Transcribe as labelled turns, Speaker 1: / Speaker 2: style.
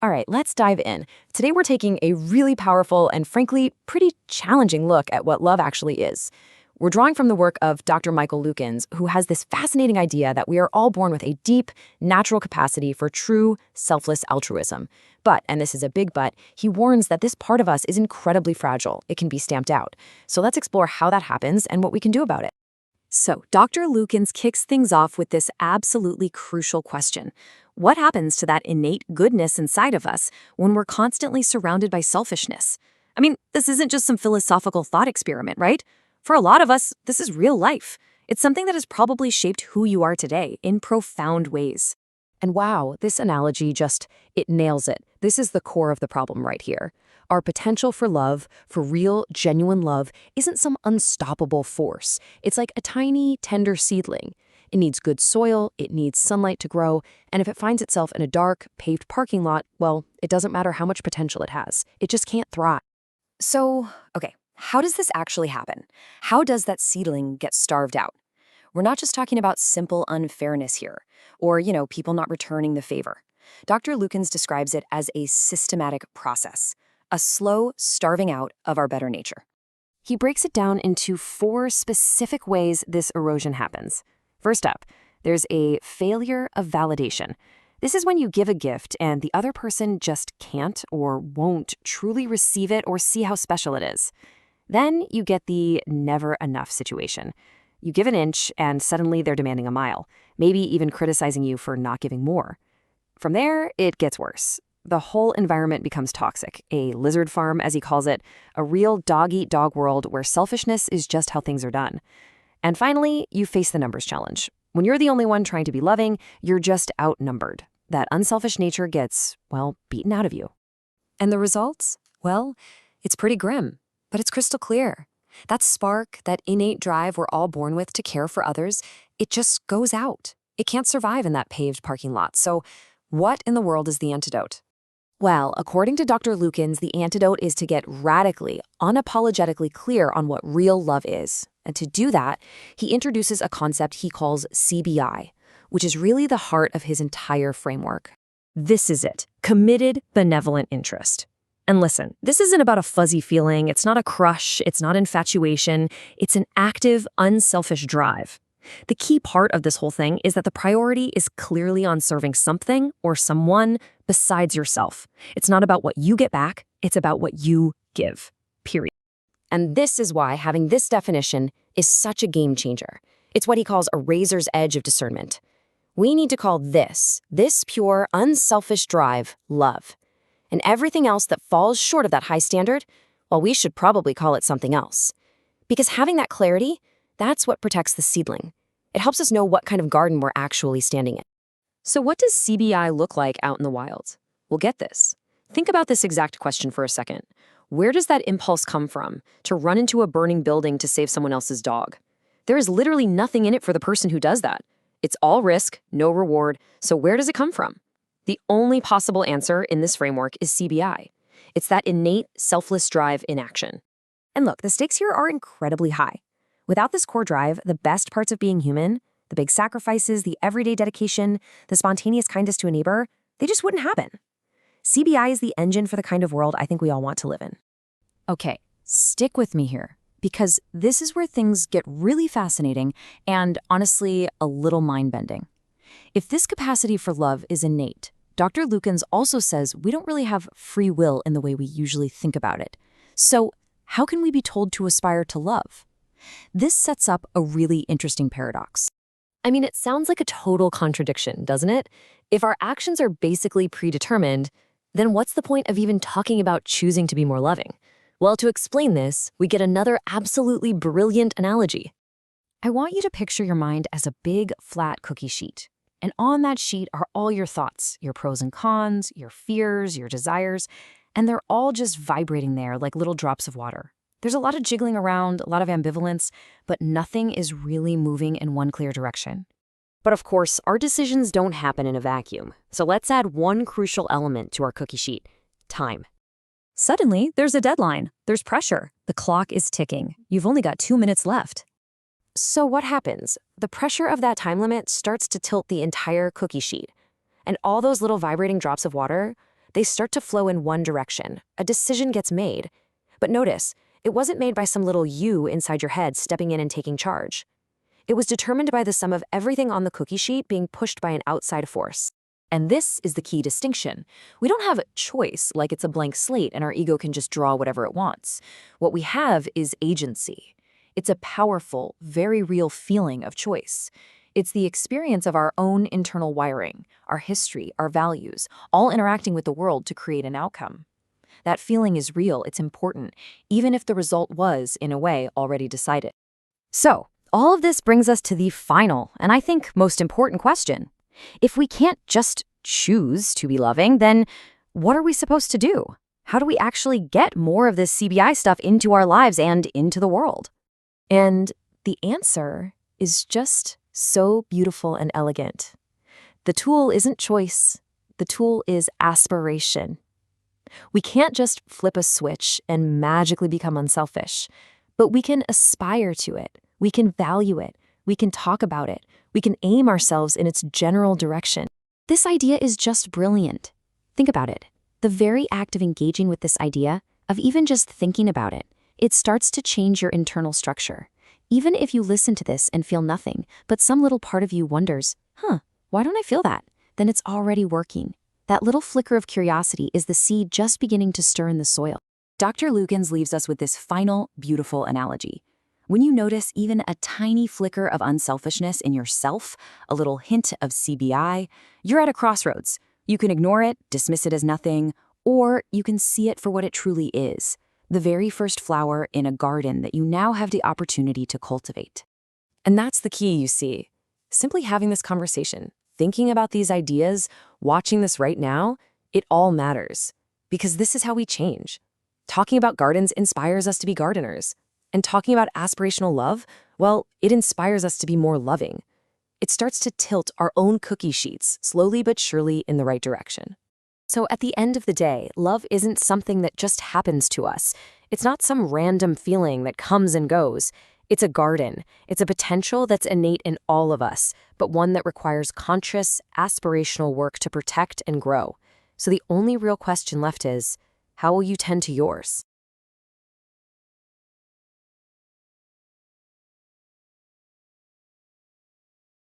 Speaker 1: All right, let's dive in. Today we're taking a really powerful and frankly pretty challenging look at what love actually is. We're drawing from the work of Dr. Michael Lukens, who has this fascinating idea that we are all born with a deep, natural capacity for true, selfless altruism. But, and this is a big but, he warns that this part of us is incredibly fragile. It can be stamped out. So let's explore how that happens and what we can do about it. So, Dr. Lukens kicks things off with this absolutely crucial question. What happens to that innate goodness inside of us when we're constantly surrounded by selfishness? I mean, this isn't just some philosophical thought experiment, right? For a lot of us, this is real life. It's something that has probably shaped who you are today in profound ways. And wow, this analogy it nails it. This is the core of the problem right here. Our potential for love, for real, genuine love, isn't some unstoppable force. It's like a tiny, tender seedling. It needs good soil, it needs sunlight to grow, and if it finds itself in a dark, paved parking lot, well, it doesn't matter how much potential it has. It just can't thrive. So, okay, how does this actually happen? How does that seedling get starved out? We're not just talking about simple unfairness here, or, people not returning the favor. Dr. Lukens describes it as a systematic process, a slow starving out of our better nature. He breaks it down into 4 specific ways this erosion happens. First up, there's a failure of validation. This is when you give a gift and the other person just can't or won't truly receive it or see how special it is. Then you get the never enough situation. You give an inch and suddenly they're demanding a mile, maybe even criticizing you for not giving more. From there, it gets worse. The whole environment becomes toxic, a lizard farm, as he calls it, a real dog-eat-dog world where selfishness is just how things are done. And finally, you face the numbers challenge. When you're the only one trying to be loving, you're just outnumbered. That unselfish nature gets, beaten out of you. And the results? Well, it's pretty grim, but it's crystal clear. That spark, that innate drive we're all born with to care for others, it just goes out. It can't survive in that paved parking lot. So what in the world is the antidote? Well, according to Dr. Lukens, the antidote is to get radically, unapologetically clear on what real love is. And to do that, he introduces a concept he calls CBI, which is really the heart of his entire framework. This is it, committed benevolent interest. And listen, this isn't about a fuzzy feeling, it's not a crush, it's not infatuation, it's an active, unselfish drive. The key part of this whole thing is that the priority is clearly on serving something or someone besides yourself. It's not about what you get back, it's about what you give, period. And this is why having this definition is such a game changer. It's what he calls a razor's edge of discernment. We need to call this pure, unselfish drive, love. And everything else that falls short of that high standard, well, we should probably call it something else. Because having that clarity, that's what protects the seedling. It helps us know what kind of garden we're actually standing in. So what does CBI look like out in the wild? Well, get this. Think about this exact question for a second. Where does that impulse come from to run into a burning building to save someone else's dog? There is literally nothing in it for the person who does that. It's all risk, no reward. So where does it come from? The only possible answer in this framework is CBI. It's that innate, selfless drive in action. And look, the stakes here are incredibly high. Without this core drive, the best parts of being human, the big sacrifices, the everyday dedication, the spontaneous kindness to a neighbor, they just wouldn't happen. CBI is the engine for the kind of world I think we all want to live in. Okay, stick with me here, because this is where things get really fascinating and, honestly, a little mind-bending. If this capacity for love is innate, Dr. Lukens also says we don't really have free will in the way we usually think about it. So how can we be told to aspire to love? This sets up a really interesting paradox. I mean, it sounds like a total contradiction, doesn't it? If our actions are basically predetermined, then what's the point of even talking about choosing to be more loving? Well, to explain this, we get another absolutely brilliant analogy. I want you to picture your mind as a big, flat cookie sheet. And on that sheet are all your thoughts, your pros and cons, your fears, your desires, and they're all just vibrating there like little drops of water. There's a lot of jiggling around, a lot of ambivalence, but nothing is really moving in one clear direction. But of course, our decisions don't happen in a vacuum. So let's add one crucial element to our cookie sheet: time. Suddenly, there's a deadline. There's pressure. The clock is ticking. You've only got 2 minutes left. So what happens? The pressure of that time limit starts to tilt the entire cookie sheet. And all those little vibrating drops of water, They start to flow in one direction. A decision gets made. But notice, it wasn't made by some little you inside your head stepping in and taking charge. It was determined by the sum of everything on the cookie sheet being pushed by an outside force. And this is the key distinction. We don't have a choice like it's a blank slate and our ego can just draw whatever it wants. What we have is agency. It's a powerful, very real feeling of choice. It's the experience of our own internal wiring, our history, our values, all interacting with the world to create an outcome. That feeling is real, it's important, even if the result was, in a way, already decided. So, all of this brings us to the final, and I think most important question. If we can't just choose to be loving, then what are we supposed to do? How do we actually get more of this CBI stuff into our lives and into the world? And the answer is just so beautiful and elegant. The tool isn't choice. The tool is aspiration. We can't just flip a switch and magically become unselfish, but we can aspire to it. We can value it. We can talk about it. We can aim ourselves in its general direction. This idea is just brilliant. Think about it. The very act of engaging with this idea, of even just thinking about it, it starts to change your internal structure. Even if you listen to this and feel nothing, but some little part of you wonders, why don't I feel that? Then it's already working. That little flicker of curiosity is the seed just beginning to stir in the soil. Dr. Lukens leaves us with this final, beautiful analogy. When you notice even a tiny flicker of unselfishness in yourself, a little hint of CBI, you're at a crossroads. You can ignore it, dismiss it as nothing, or you can see it for what it truly is, the very first flower in a garden that you now have the opportunity to cultivate. And that's the key, you see. Simply having this conversation, thinking about these ideas, watching this right now, it all matters. Because this is how we change. Talking about gardens inspires us to be gardeners. And talking about aspirational love, well, it inspires us to be more loving. It starts to tilt our own cookie sheets, slowly but surely in the right direction. So at the end of the day, love isn't something that just happens to us. It's not some random feeling that comes and goes. It's a garden. It's a potential that's innate in all of us, but one that requires conscious, aspirational work to protect and grow. So the only real question left is, how will you tend to yours?